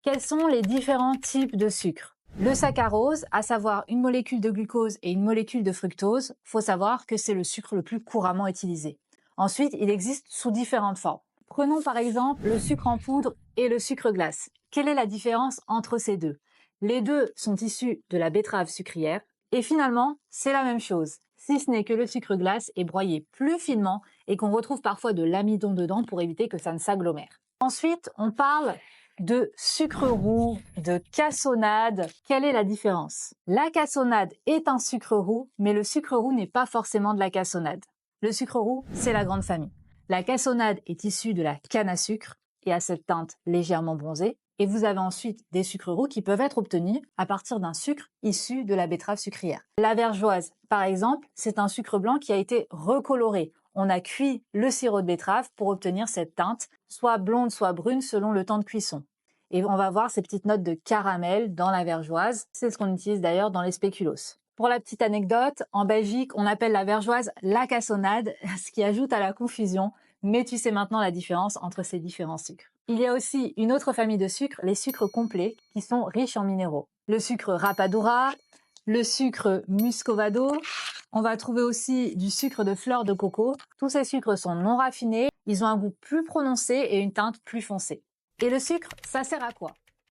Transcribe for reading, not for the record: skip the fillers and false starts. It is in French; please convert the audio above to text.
Quels sont les différents types de sucre? Le saccharose, à savoir une molécule de glucose et une molécule de fructose, faut savoir que c'est le sucre le plus couramment utilisé. Ensuite, il existe sous différentes formes. Prenons par exemple le sucre en poudre et le sucre glace. Quelle est la différence entre ces deux? Les deux sont issus de la betterave sucrière et finalement, c'est la même chose, si ce n'est que le sucre glace est broyé plus finement et qu'on retrouve parfois de l'amidon dedans pour éviter que ça ne s'agglomère. Ensuite, on parle de sucre roux, de cassonade. Quelle est la différence? La cassonade est un sucre roux, mais le sucre roux n'est pas forcément de la cassonade. Le sucre roux, c'est la grande famille. La cassonade est issue de la canne à sucre et a cette teinte légèrement bronzée. Et vous avez ensuite des sucres roux qui peuvent être obtenus à partir d'un sucre issu de la betterave sucrière. La vergeoise, par exemple, c'est un sucre blanc qui a été recoloré. On a cuit le sirop de betterave pour obtenir cette teinte, soit blonde, soit brune, selon le temps de cuisson. Et on va voir ces petites notes de caramel dans la vergeoise. C'est ce qu'on utilise d'ailleurs dans les spéculoos. Pour la petite anecdote, en Belgique, on appelle la vergeoise la cassonade, ce qui ajoute à la confusion, mais tu sais maintenant la différence entre ces différents sucres. Il y a aussi une autre famille de sucres, les sucres complets, qui sont riches en minéraux. Le sucre rapadura, le sucre muscovado, on va trouver aussi du sucre de fleur de coco. Tous ces sucres sont non raffinés, ils ont un goût plus prononcé et une teinte plus foncée. Et le sucre, ça sert à quoi?